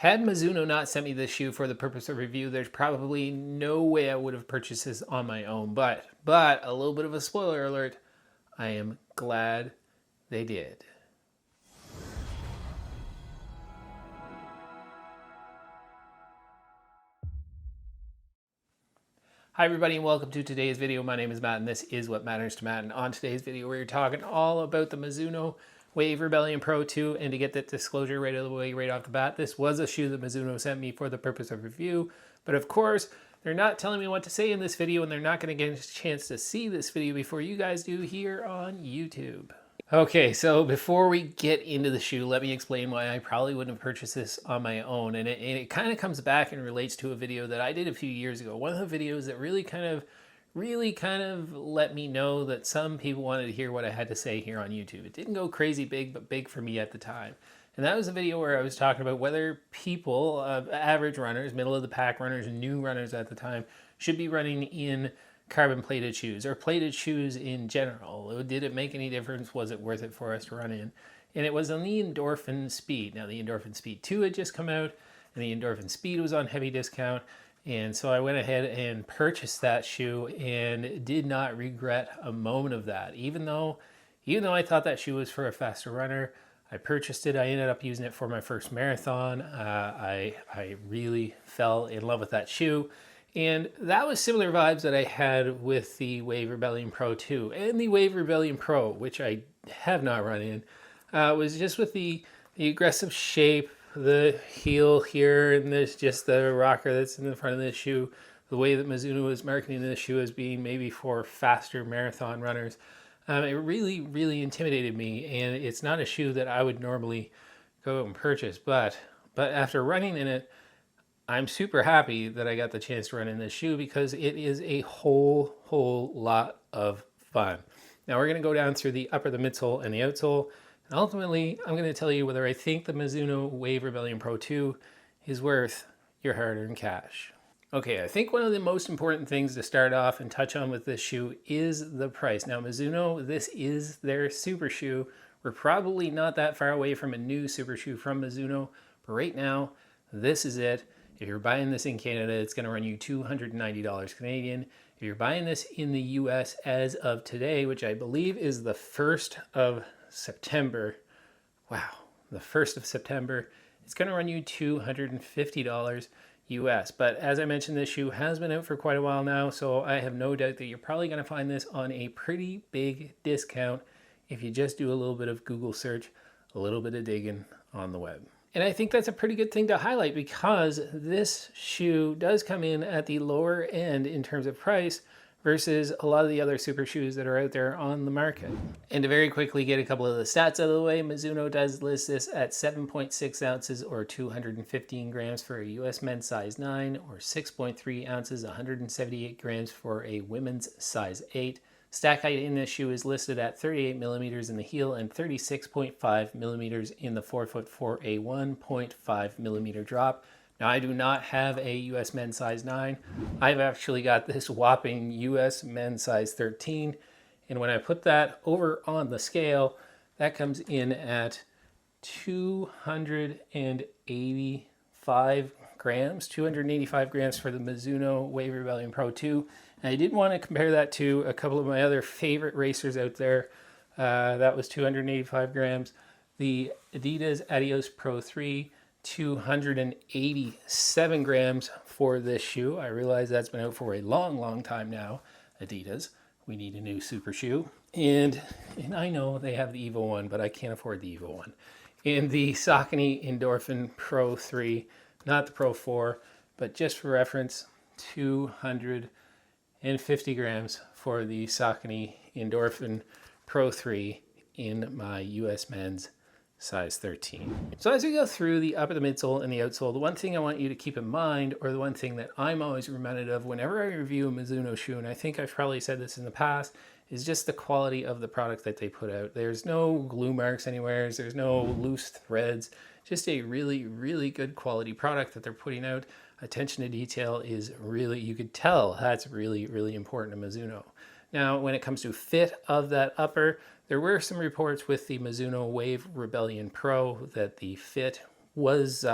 Had Mizuno not sent me this shoe for the purpose of review, there's probably no way I would have purchased this on my own. But a little bit of a spoiler alert, I am glad they did. Hi everybody and welcome to today's video. My name is Matt and this is What Matters to Matt. And on today's video we're talking all about the Mizuno Wave Rebellion Pro 2. And to get that disclosure right out of the way right off the bat, this was a shoe that Mizuno sent me for the purpose of review. But of course, they're not telling me what to say in this video and they're not going to get a chance to see this video before you guys do here on YouTube. Okay, so before we get into the shoe, let me explain why I probably wouldn't have purchased this on my own. And it kind of comes back and relates to a video that I did a few years ago. One of the videos that really kind of let me know that some people wanted to hear what I had to say here on YouTube. It didn't go crazy big, but big for me at the time. And that was a video where I was talking about whether people, average runners, middle of the pack runners, new runners at the time, should be running in carbon plated shoes or plated shoes in general. Did it make any difference? Was it worth it for us to run in? And it was on the Endorphin Speed. Now the Endorphin Speed 2 had just come out and the Endorphin Speed was on heavy discount. And so I went ahead and purchased that shoe and did not regret a moment of that. Even though I thought that shoe was for a faster runner, I purchased it. I ended up using it for my first marathon. I really fell in love with that shoe. And that was similar vibes that I had with the Wave Rebellion Pro 2 and the Wave Rebellion Pro, which I have not run in. Was just with the aggressive shape, the heel here, and there's just the rocker that's in the front of this shoe. The way that Mizuno was marketing this shoe as being maybe for faster marathon runners. It really, really intimidated me, and it's not a shoe that I would normally go out and purchase. But after running in it, I'm super happy that I got the chance to run in this shoe because it is a whole lot of fun. Now we're going to go down through the upper, the midsole, and the outsole. And ultimately, I'm going to tell you whether I think the Mizuno Wave Rebellion Pro 2 is worth your hard-earned cash. Okay, I think one of the most important things to start off and touch on with this shoe is the price. Now Mizuno, this is their super shoe. We're probably not that far away from a new super shoe from Mizuno, but right now, this is it. If you're buying this in Canada, it's going to run you $290 Canadian. If you're buying this in the US as of today, which I believe is the 1st of September, wow, the 1st of September, it's going to run you $250 US. But as I mentioned, this shoe has been out for quite a while now, so I have no doubt that you're probably going to find this on a pretty big discount if you just do a little bit of Google search, a little bit of digging on the web. And I think that's a pretty good thing to highlight because this shoe does come in at the lower end in terms of price versus a lot of the other super shoes that are out there on the market. And to very quickly get a couple of the stats out of the way, Mizuno does list this at 7.6 ounces or 215 grams for a US men's size 9 or 6.3 ounces, 178 grams for a women's size 8. Stack height in this shoe is listed at 38 millimeters in the heel and 36.5 millimeters in the forefoot for a 1.5 millimeter drop. Now I do not have a US men's size 9. I've actually got this whopping US men's size 13. And when I put that over on the scale, that comes in at 285 grams for the Mizuno Wave Rebellion Pro 2. And I did want to compare that to a couple of my other favorite racers out there. That was 285 grams. The Adidas Adios Pro 3, 287 grams for this shoe. I realize that's been out for a long time now. Adidas, we need a new super shoe. And I know they have the Evo 1, but I can't afford the Evo 1. And the Saucony Endorphin Pro 3, not the Pro 4, but just for reference, 250 grams for the Saucony Endorphin Pro 3 in my US men's size 13. So as we go through the upper, the midsole, and the outsole, the one thing I want you to keep in mind, or the one thing that I'm always reminded of whenever I review a Mizuno shoe, and I think I've probably said this in the past, is just the quality of the product that they put out. There's no glue marks anywhere, there's no loose threads, just a really good quality product that they're putting out. Attention to detail is really, you could tell that's really important to Mizuno. Now, when it comes to fit of that upper, there were some reports with the Mizuno Wave Rebellion Pro that the fit was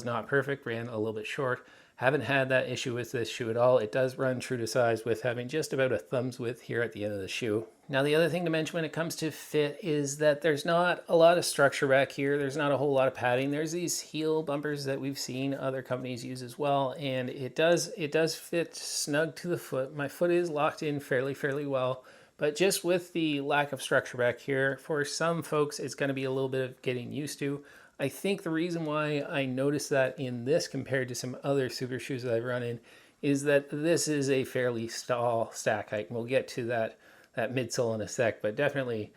not perfect, ran a little bit short. Haven't had that issue with this shoe at all. It does run true to size with having just about a thumb's width here at the end of the shoe. Now the other thing to mention when it comes to fit is that there's not a lot of structure back here. There's not a whole lot of padding. There's these heel bumpers that we've seen other companies use as well, and it does fit snug to the foot. My foot is locked in fairly well, but just with the lack of structure back here, for some folks it's going to be a little bit of getting used to. I think the reason why I noticed that in this compared to some other super shoes that I've run in is that this is a fairly tall stack height. And we'll get to that midsole in a sec, but definitely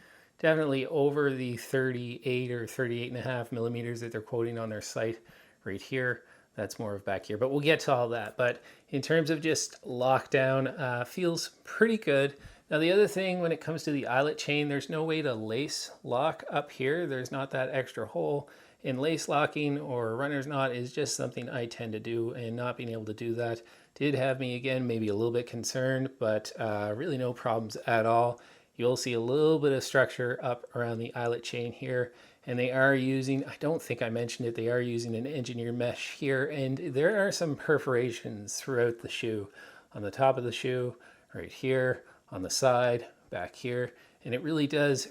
over the 38 or 38.5 millimeters that they're quoting on their site right here. That's more of back here, but we'll get to all that. But in terms of just lockdown, feels pretty good. Now the other thing when it comes to the eyelet chain, there's no way to lace lock up here. There's not that extra hole. And lace locking or runner's knot is just something I tend to do, and not being able to do that did have me, again, maybe a little bit concerned, but really no problems at all. You'll see a little bit of structure up around the eyelet chain here, and they are using, I don't think I mentioned it, they are using an engineered mesh here, and there are some perforations throughout the shoe, on the top of the shoe, right here, on the side, back here, and it really does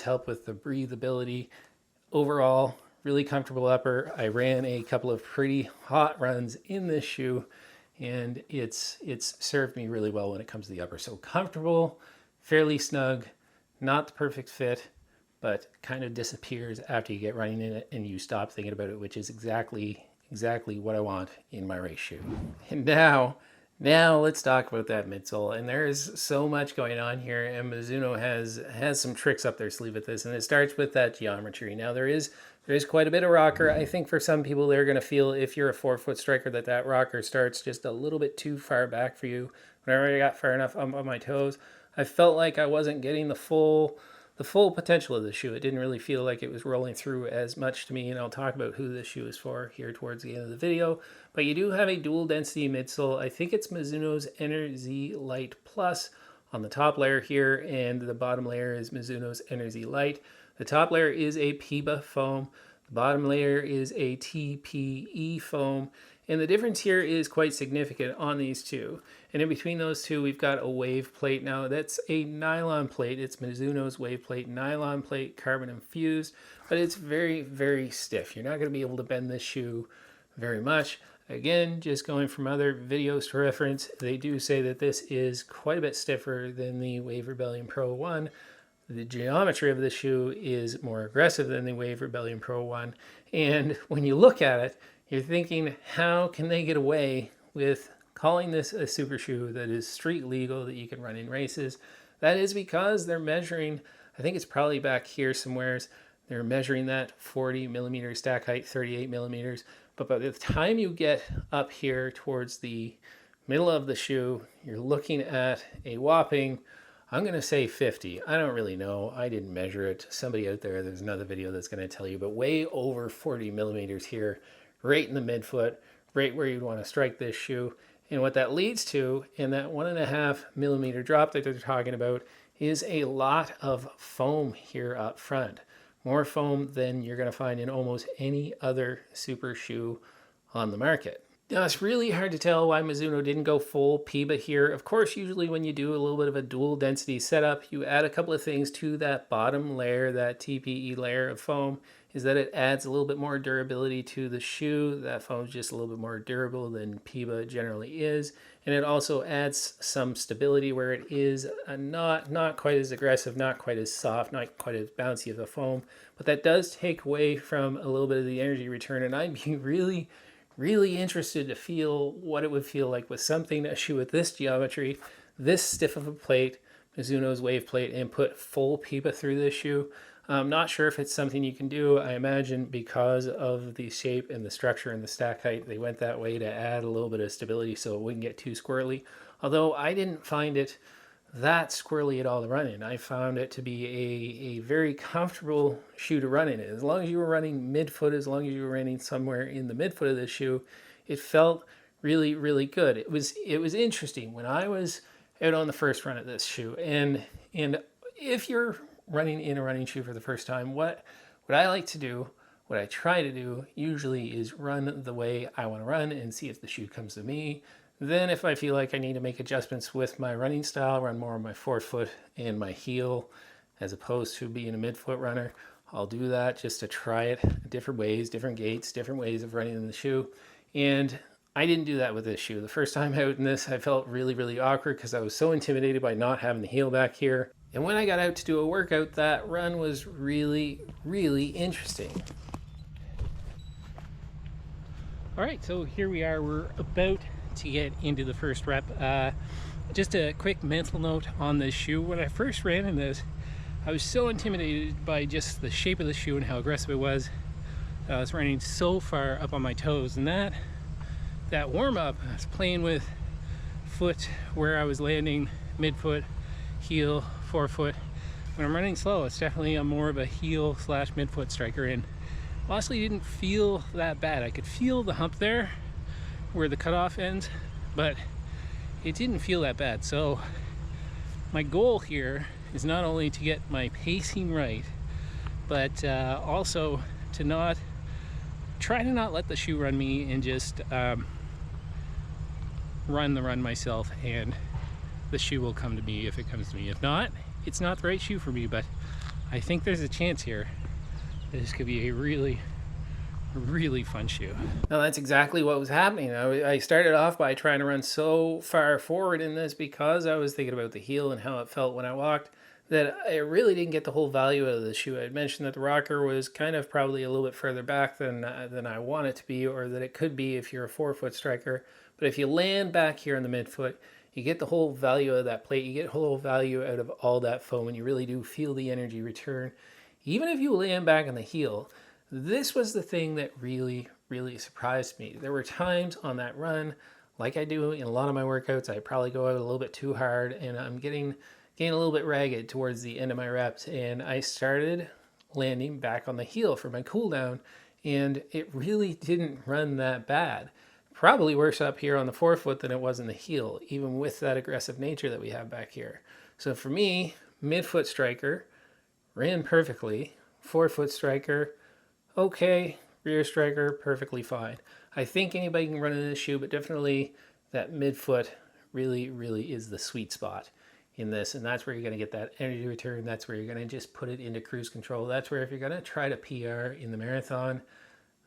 help with the breathability. Overall, really comfortable upper. I ran a couple of pretty hot runs in this shoe, and it's served me really well when it comes to the upper. So comfortable, fairly snug, not the perfect fit, but kind of disappears after you get running in it and you stop thinking about it, which is exactly what I want in my race shoe. And now let's talk about that midsole. And there is so much going on here, and Mizuno has some tricks up their sleeve with this, and it starts with that geometry. Now there is quite a bit of rocker. I think for some people they're going to feel, if you're a 4-foot striker, that rocker starts just a little bit too far back for you. Whenever I got far enough up on my toes, I felt like I wasn't getting the full potential of the shoe. It didn't really feel like it was rolling through as much to me, and I'll talk about who this shoe is for here towards the end of the video. But you do have a dual density midsole. I think it's Mizuno's Energy Light Plus on the top layer here, and the bottom layer is Mizuno's Energy Light. The top layer is a PIBA foam. The bottom layer is a TPE foam. And the difference here is quite significant on these two. And in between those two, we've got a wave plate. Now, that's a nylon plate. It's Mizuno's wave plate, nylon plate, carbon infused, but it's very stiff. You're not going to be able to bend this shoe very much. Again, just going from other videos to reference, they do say that this is quite a bit stiffer than the Wave Rebellion Pro 1. The geometry of the shoe is more aggressive than the Wave Rebellion Pro 1. And when you look at it, you're thinking, how can they get away with calling this a super shoe that is street legal, that you can run in races? That is because they're measuring, I think it's probably back here somewheres, they're measuring that 40 millimeter stack height, 38 millimeters. But by the time you get up here towards the middle of the shoe, you're looking at a whopping, I'm going to say 50. I don't really know. I didn't measure it. Somebody out there's another video that's going to tell you, but way over 40 millimeters here, right in the midfoot, right where you'd want to strike this shoe. And what that leads to, in that 1.5 millimeter drop that they're talking about, is a lot of foam here up front. More foam than you're going to find in almost any other super shoe on the market. Now, it's really hard to tell why Mizuno didn't go full PIBA here. Of course, usually when you do a little bit of a dual density setup, you add a couple of things to that bottom layer, that TPE layer of foam, is that it adds a little bit more durability to the shoe. That foam is just a little bit more durable than PIBA generally is. And it also adds some stability where it is not quite as aggressive, not quite as soft, not quite as bouncy of a foam. But that does take away from a little bit of the energy return. And I'd be really interested to feel what it would feel like with a shoe with this geometry, this stiff of a plate, Mizuno's wave plate, and put full PIBA through this shoe. I'm not sure if it's something you can do. I imagine because of the shape and the structure and the stack height, they went that way to add a little bit of stability so it wouldn't get too squirrely. Although I didn't find it that squirrely at all to run in. I found it to be a very comfortable shoe to run in. As long as you were running midfoot, as long as you were running somewhere in the midfoot of the shoe, it felt really good. It was interesting when I was out on the first run of this shoe, and if you're running in a running shoe for the first time, what I like to do what I try to do usually is run the way I want to run and see if the shoe comes to me. Then if I feel like I need to make adjustments with my running style, run more on my forefoot and my heel as opposed to being a midfoot runner, I'll do that just to try it different ways, different gaits, different ways of running in the shoe. And I didn't do that with this shoe. The first time out in this, I felt really, really awkward because I was so intimidated by not having the heel back here. And when I got out to do a workout, that run was really, really interesting. All right, so here we are. We're about to get into the first rep. Just a quick mental note on this shoe. When I first ran in this, I was so intimidated by just the shape of the shoe and how aggressive it was. I was running so far up on my toes, and that warm-up, I was playing with foot where I was landing, midfoot, heel, forefoot. When I'm running slow, it's definitely more of a heel slash midfoot striker, and honestly didn't feel that bad. I could feel the hump there where the cutoff ends, but it didn't feel that bad. So my goal here is not only to get my pacing right, but also to try to not let the shoe run me and just run the run myself, and the shoe will come to me if it comes to me. If not, it's not the right shoe for me, but I think there's a chance here that this could be a really, really fun shoe. No, that's exactly what was happening. I started off by trying to run so far forward in this because I was thinking about the heel and how it felt when I walked, that I really didn't get the whole value out of the shoe. I had mentioned that the rocker was kind of probably a little bit further back than I want it to be, or that it could be if you're a forefoot striker. But if you land back here in the midfoot, you get the whole value of that plate. You get the whole value out of all that foam, and you really do feel the energy return. Even if you land back on the heel, this was the thing that really, really surprised me. There were times on that run, like I do in a lot of my workouts, I probably go out a little bit too hard, and I'm getting a little bit ragged towards the end of my reps, and I started landing back on the heel for my cool down, and it really didn't run that bad. Probably worse up here on the forefoot than it was in the heel, even with that aggressive nature that we have back here. So for me, midfoot striker ran perfectly, forefoot striker okay, rear striker perfectly fine. I think anybody can run in this shoe, but definitely that midfoot really, really is the sweet spot in this, and that's where you're going to get that energy return. That's where you're going to just put it into cruise control. That's where if you're going to try to PR in the marathon,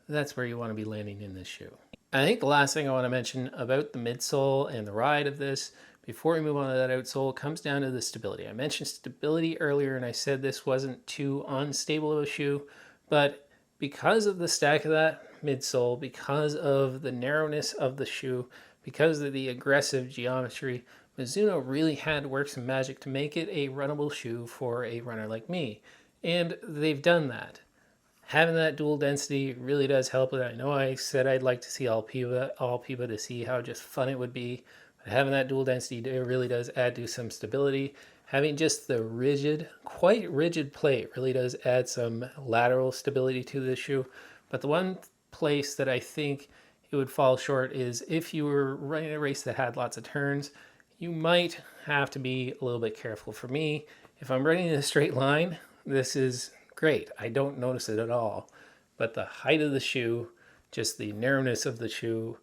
that's where you want to be landing in this shoe. I think the last thing I want to mention about the midsole and the ride of this before we move on to that outsole comes down to the stability. I mentioned stability earlier, and I said this wasn't too unstable of a shoe, but because of the stack of that midsole, because of the narrowness of the shoe, because of the aggressive geometry, Mizuno really had to work some magic to make it a runnable shoe for a runner like me. And they've done that. Having that dual density really does help with it. I know I said I'd like to see all PIBA to see how just fun it would be. But having that dual density really does add to some stability. Having just the rigid, quite rigid plate really does add some lateral stability to this shoe. But the one place that I think it would fall short is if you were running a race that had lots of turns, you might have to be a little bit careful. For me, if I'm running in a straight line, this is great. I don't notice it at all. But the height of the shoe, just the narrowness of the shoe,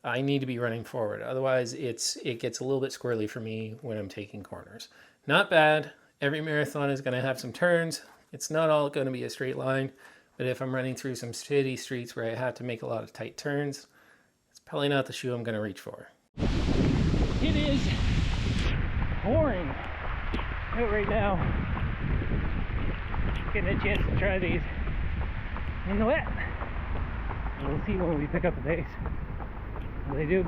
I need to be running forward. Otherwise, it gets a little bit squirrely for me when I'm taking corners. Not bad. Every marathon is going to have some turns. It's not all going to be a straight line. But if I'm running through some city streets where I have to make a lot of tight turns, it's probably not the shoe I'm going to reach for. It is pouring out right now. Getting a chance to try these in the wet. We'll see when we pick up the pace. What they do.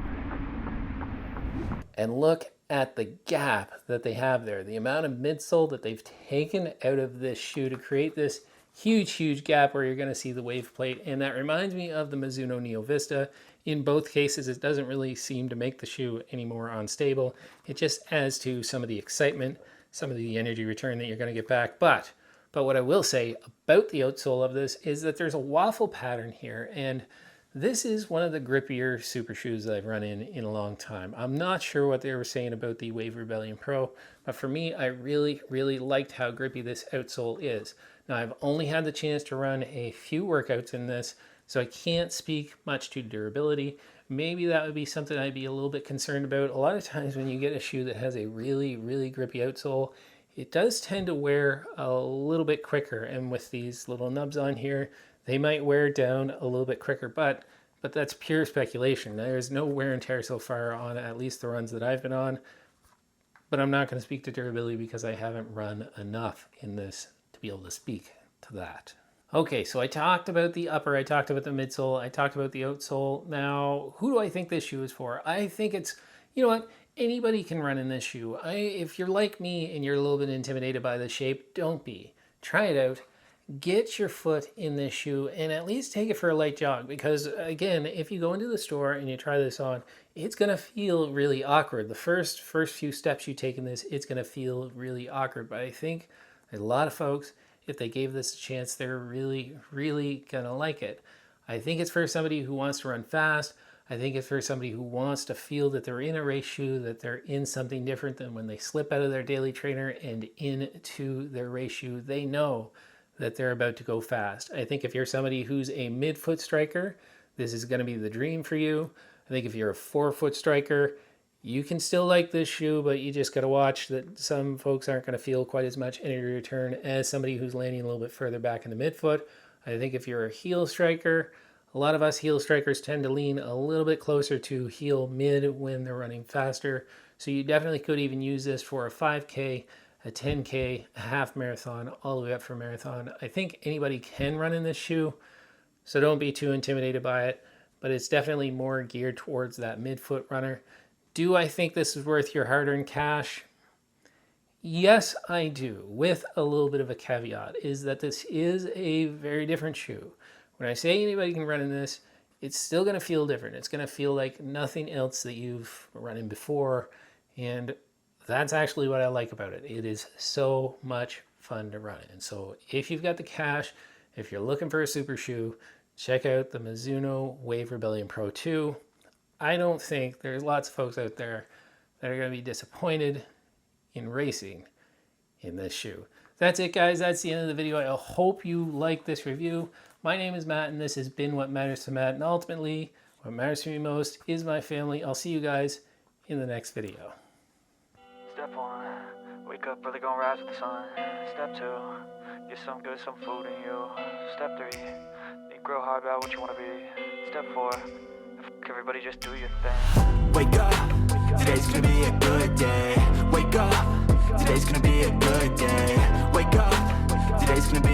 And look at the gap that they have there. The amount of midsole that they've taken out of this shoe to create this huge gap where you're going to see the wave plate. And that reminds me of the Mizuno Neo Vista. In both cases, it doesn't really seem to make the shoe any more unstable. It just adds to some of the excitement, some of the energy return that you're going to get back. But what I will say about the outsole of this is that there's a waffle pattern here, and this is one of the grippier super shoes that I've run in a long time. I'm not sure what they were saying about the Wave Rebellion Pro, but for me, I really liked how grippy this outsole is. Now, I've only had the chance to run a few workouts in this, so I can't speak much to durability. Maybe that would be something I'd be a little bit concerned about. A lot of times when you get a shoe that has a really, really grippy outsole, it does tend to wear a little bit quicker. And with these little nubs on here, they might wear down a little bit quicker, but that's pure speculation. There's no wear and tear so far on at least the runs that I've been on, but I'm not going to speak to durability because I haven't run enough in this to be able to speak to that. Okay, so I talked about the upper, I talked about the midsole, I talked about the outsole. Now, who do I think this shoe is for? I think it's, you know what, anybody can run in this shoe. If you're like me and you're a little bit intimidated by the shape, don't be. Try it out. Get your foot in this shoe and at least take it for a light jog, because again, if you go into the store and you try this on, it's going to feel really awkward. The first few steps you take in this, it's going to feel really awkward. But I think a lot of folks, if they gave this a chance, they're really, really gonna like it. I think it's for somebody who wants to run fast. I think it's for somebody who wants to feel that they're in a race shoe, that they're in something different than when they slip out of their daily trainer and into their race shoe. They know that they're about to go fast. I think if you're somebody who's a mid-foot striker, this is gonna be the dream for you. I think if you're a forefoot striker, you can still like this shoe, but you just got to watch that some folks aren't going to feel quite as much energy return as somebody who's landing a little bit further back in the midfoot. I think if you're a heel striker, a lot of us heel strikers tend to lean a little bit closer to heel mid when they're running faster. So you definitely could even use this for a 5K, a 10K, a half marathon, all the way up for marathon. I think anybody can run in this shoe, so don't be too intimidated by it, but it's definitely more geared towards that midfoot runner. Do I think this is worth your hard-earned cash? Yes, I do, with a little bit of a caveat, is that this is a very different shoe. When I say anybody can run in this, it's still going to feel different. It's going to feel like nothing else that you've run in before, and that's actually what I like about it. It is so much fun to run in. So if you've got the cash, if you're looking for a super shoe, check out the Mizuno Wave Rebellion Pro 2. I don't think there's lots of folks out there that are going to be disappointed in racing in this shoe. That's it, guys. That's the end of the video. I hope you like this review. My name is Matt, and this has been What Matters to Matt. And ultimately, what matters to me most is my family. I'll see you guys in the next video. Step 1, wake up early, gonna rise with the sun. Step 2, get some good, some food in you. Step 3, think real hard about what you want to be. Step 4, everybody just do your thing. Wake up, today's gonna be a good day. Wake up, today's gonna be a good day. Wake up, today's gonna be